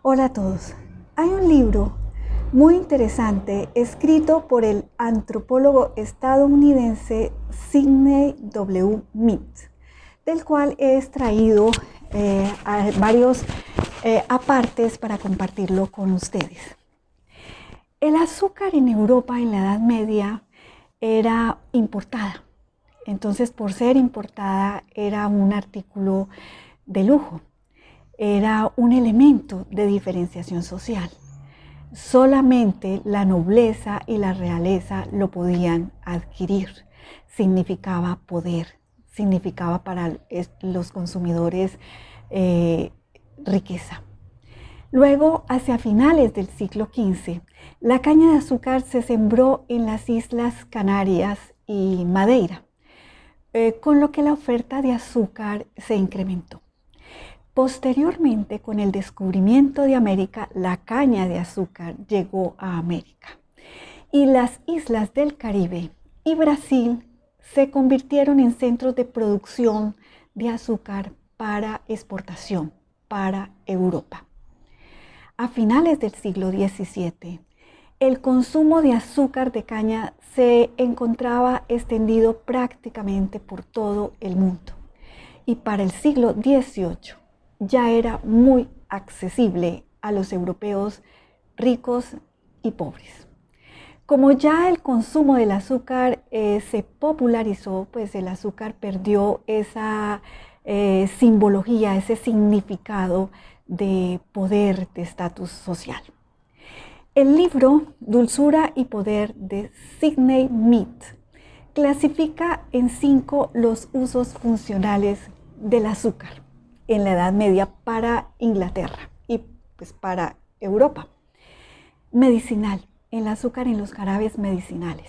Hola a todos. Hay un libro muy interesante escrito por el antropólogo estadounidense Sidney W. Smith, del cual he extraído varios apartes para compartirlo con ustedes. El azúcar en Europa en la Edad Media era importada. Entonces, por ser importada, era un artículo de lujo. Era un elemento de diferenciación social. Solamente la nobleza y la realeza lo podían adquirir. Significaba poder, significaba para los consumidores riqueza. Luego, hacia finales del siglo XV, la caña de azúcar se sembró en las Islas Canarias y Madeira, con lo que la oferta de azúcar se incrementó. Posteriormente, con el descubrimiento de América, la caña de azúcar llegó a América y las islas del Caribe y Brasil se convirtieron en centros de producción de azúcar para exportación para Europa. A finales del siglo XVII, el consumo de azúcar de caña se encontraba extendido prácticamente por todo el mundo y para el siglo XVIII ya era muy accesible a los europeos ricos y pobres. Como ya el consumo del azúcar se popularizó, pues el azúcar perdió esa simbología, ese significado de poder, de estatus social. El libro Dulzura y Poder de Sidney Smith clasifica en 5 los usos funcionales del azúcar en la Edad Media para Inglaterra y pues para Europa. Medicinal, el azúcar en los jarabes medicinales.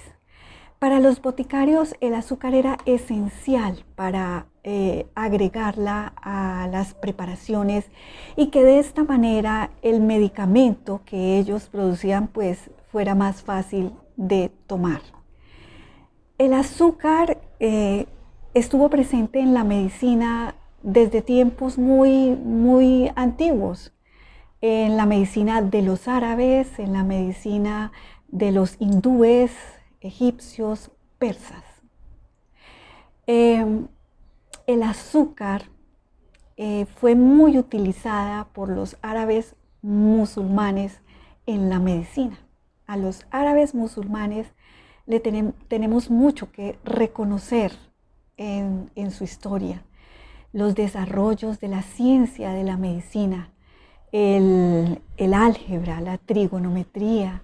Para los boticarios el azúcar era esencial para agregarla a las preparaciones y que de esta manera el medicamento que ellos producían pues fuera más fácil de tomar. El azúcar estuvo presente en la medicina desde tiempos muy antiguos, en la medicina de los árabes, en la medicina de los hindúes, egipcios, persas. El azúcar fue muy utilizada por los árabes musulmanes en la medicina. A los árabes musulmanes tenemos mucho que reconocer en su historia. Los desarrollos de la ciencia de la medicina, el álgebra, la trigonometría,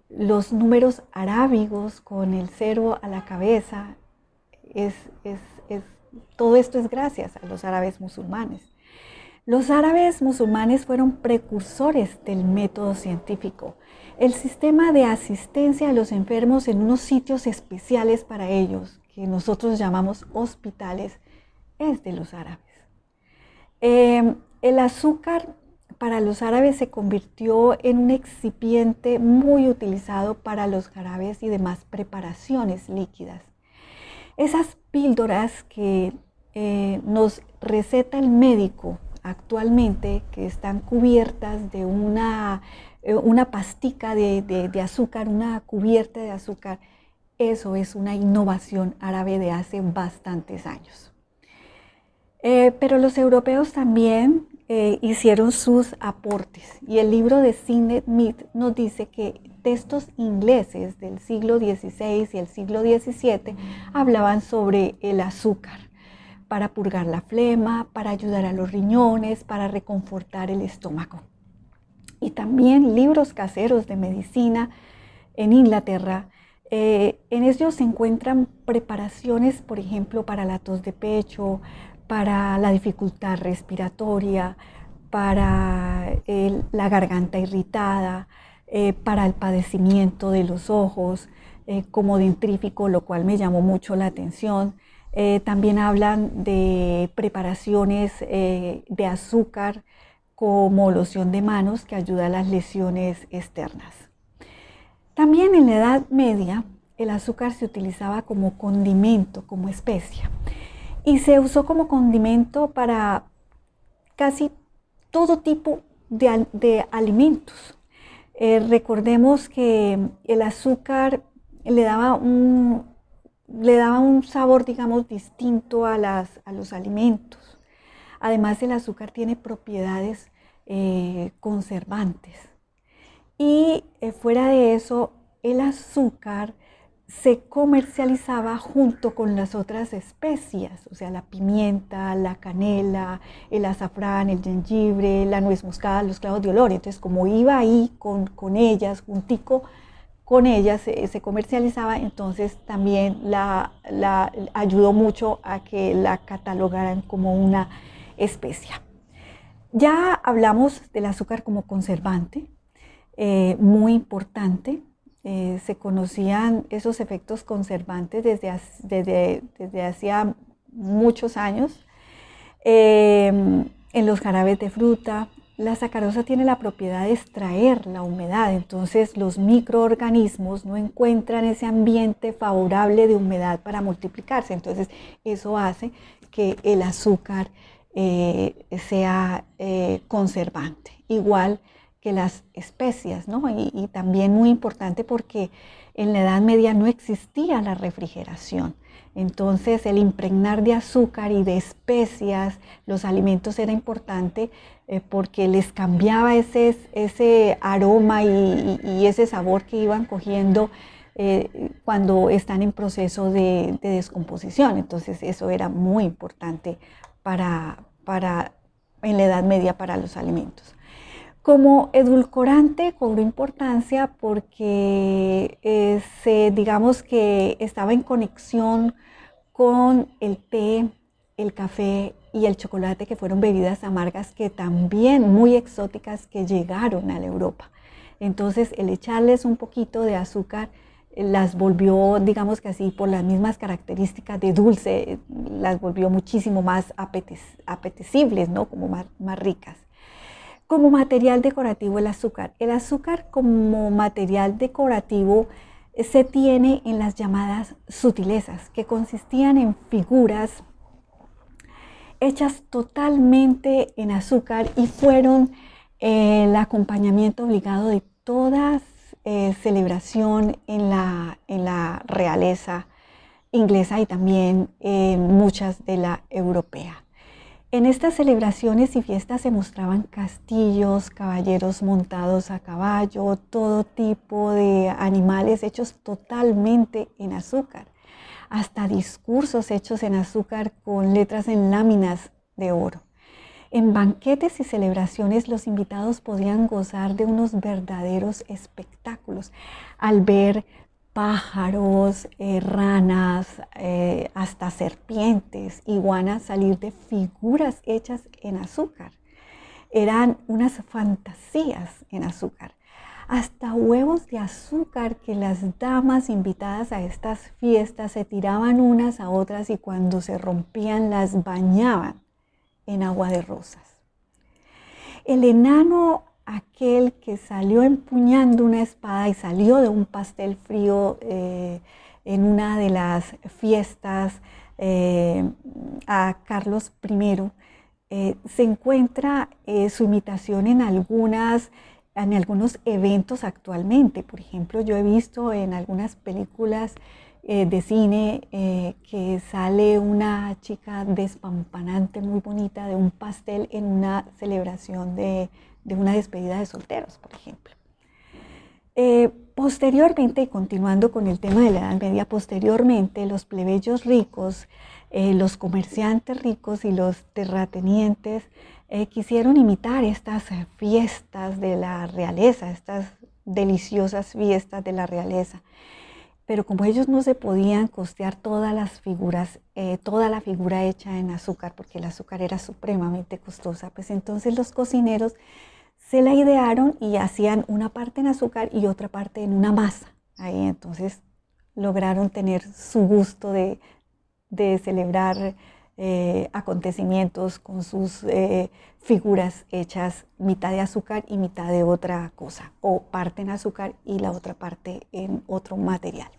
los números arábigos con el 0 a la cabeza, todo esto es gracias a los árabes musulmanes. Los árabes musulmanes fueron precursores del método científico. El sistema de asistencia a los enfermos en unos sitios especiales para ellos, que nosotros llamamos hospitales, es de los árabes. El azúcar para los árabes se convirtió en un excipiente muy utilizado para los jarabes y demás preparaciones líquidas. Esas píldoras que nos receta el médico actualmente, que están cubiertas de una pastica de azúcar, una cubierta de azúcar, eso es una innovación árabe de hace bastantes años. Pero los europeos también hicieron sus aportes y el libro de Sidney Smith nos dice que textos ingleses del siglo XVI y el siglo XVII hablaban sobre el azúcar para purgar la flema, para ayudar a los riñones, para reconfortar el estómago. Y también libros caseros de medicina en Inglaterra. En ellos se encuentran preparaciones, por ejemplo, para la tos de pecho, para la dificultad respiratoria, para la garganta irritada, para el padecimiento de los ojos, como dentrífico, lo cual me llamó mucho la atención. También hablan de preparaciones de azúcar como loción de manos que ayuda a las lesiones externas. También en la Edad Media el azúcar se utilizaba como condimento, como especia. Y se usó como condimento para casi todo tipo de alimentos. Recordemos que el azúcar le daba un sabor, digamos, distinto a los alimentos. Además, el azúcar tiene propiedades conservantes. Y fuera de eso, el azúcar se comercializaba junto con las otras especias, o sea, la pimienta, la canela, el azafrán, el jengibre, la nuez moscada, los clavos de olor. Entonces, como iba ahí con ellas, juntico con ellas, se comercializaba, entonces también la ayudó mucho a que la catalogaran como una especia. Ya hablamos del azúcar como conservante, muy importante. Se conocían esos efectos conservantes desde hacía muchos años. En los jarabes de fruta, la sacarosa tiene la propiedad de extraer la humedad, entonces los microorganismos no encuentran ese ambiente favorable de humedad para multiplicarse, entonces eso hace que el azúcar sea conservante, igual que las especias, ¿no? Y también muy importante porque en la Edad Media no existía la refrigeración. Entonces el impregnar de azúcar y de especias los alimentos era importante porque les cambiaba ese aroma y ese sabor que iban cogiendo cuando están en proceso de descomposición. Entonces eso era muy importante en la Edad Media para los alimentos. Como edulcorante cobró importancia porque digamos que estaba en conexión con el té, el café y el chocolate, que fueron bebidas amargas que también muy exóticas que llegaron a la Europa. Entonces el echarles un poquito de azúcar las volvió, digamos que así, por las mismas características de dulce, las volvió muchísimo más apetecibles, ¿no? Como más ricas. Como material decorativo el azúcar. El azúcar como material decorativo se tiene en las llamadas sutilezas, que consistían en figuras hechas totalmente en azúcar y fueron el acompañamiento obligado de toda celebración en la realeza inglesa y también en muchas de la europea. En estas celebraciones y fiestas se mostraban castillos, caballeros montados a caballo, todo tipo de animales hechos totalmente en azúcar, hasta discursos hechos en azúcar con letras en láminas de oro. En banquetes y celebraciones los invitados podían gozar de unos verdaderos espectáculos al ver pájaros, ranas, hasta serpientes, iguanas salir de figuras hechas en azúcar. Eran unas fantasías en azúcar. Hasta huevos de azúcar que las damas invitadas a estas fiestas se tiraban unas a otras y cuando se rompían las bañaban en agua de rosas. El enano, aquel que salió empuñando una espada y salió de un pastel frío en una de las fiestas a Carlos I, se encuentra su imitación en algunos eventos actualmente. Por ejemplo, yo he visto en algunas películas de cine que sale una chica despampanante muy bonita de un pastel en una celebración de una despedida de solteros, por ejemplo. Posteriormente, y continuando con el tema de la Edad Media, posteriormente los plebeyos ricos, los comerciantes ricos y los terratenientes quisieron imitar estas fiestas de la realeza, estas deliciosas fiestas de la realeza. Pero como ellos no se podían costear todas las figuras, toda la figura hecha en azúcar, porque el azúcar era supremamente costosa, pues entonces los cocineros se la idearon y hacían una parte en azúcar y otra parte en una masa. Ahí entonces lograron tener su gusto de celebrar acontecimientos con sus figuras hechas mitad de azúcar y mitad de otra cosa, o parte en azúcar y la otra parte en otro material.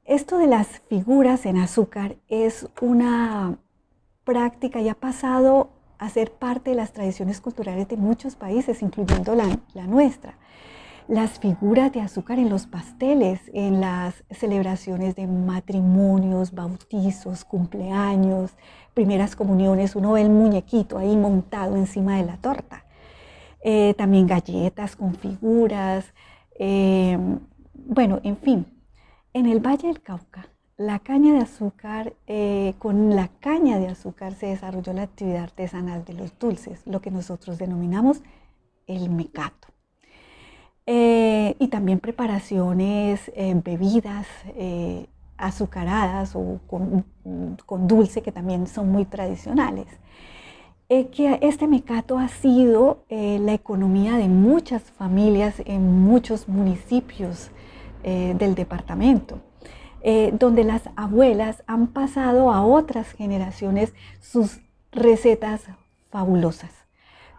Esto de las figuras en azúcar es una práctica y ha pasado ser parte de las tradiciones culturales de muchos países, incluyendo la nuestra. Las figuras de azúcar en los pasteles, en las celebraciones de matrimonios, bautizos, cumpleaños, primeras comuniones, uno ve el muñequito ahí montado encima de la torta. También galletas con figuras, bueno, en fin. En el Valle del Cauca, la caña de azúcar, con la caña de azúcar se desarrolló la actividad artesanal de los dulces, lo que nosotros denominamos el mecato. Y también preparaciones, bebidas azucaradas o con dulce, que también son muy tradicionales. Que este mecato ha sido la economía de muchas familias en muchos municipios del departamento, donde las abuelas han pasado a otras generaciones sus recetas fabulosas.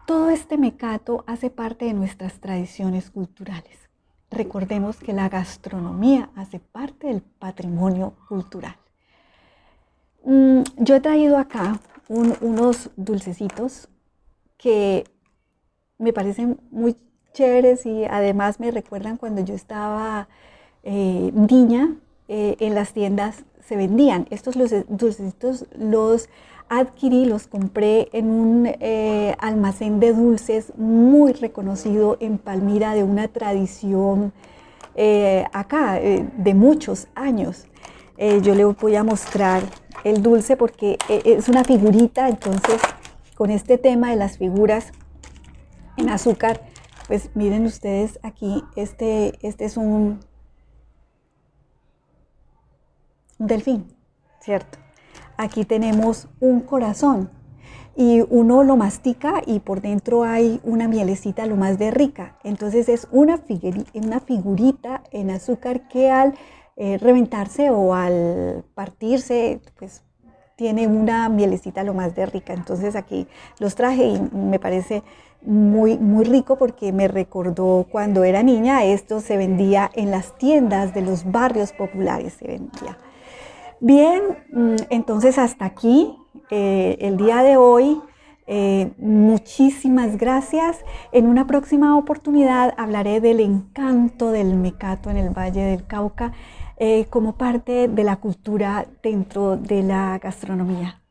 Todo este mecato hace parte de nuestras tradiciones culturales. Recordemos que la gastronomía hace parte del patrimonio cultural. Yo he traído acá unos dulcecitos que me parecen muy chéveres y además me recuerdan cuando yo estaba niña, en las tiendas se vendían. Estos dulcecitos los adquirí, los compré en un almacén de dulces muy reconocido en Palmira, de una tradición acá de muchos años. Yo le voy a mostrar el dulce porque es una figurita, entonces con este tema de las figuras en azúcar, pues miren ustedes aquí, este es un delfín, ¿cierto? Aquí tenemos un corazón y uno lo mastica y por dentro hay una mielecita lo más de rica. Entonces es una figurita en azúcar que al reventarse o al partirse, pues tiene una mielecita lo más de rica. Entonces aquí los traje y me parece muy, muy rico porque me recordó cuando era niña. Esto se vendía en las tiendas de los barrios populares, se vendía. Bien, entonces hasta aquí el día de hoy. Muchísimas gracias. En una próxima oportunidad hablaré del encanto del mecato en el Valle del Cauca como parte de la cultura dentro de la gastronomía.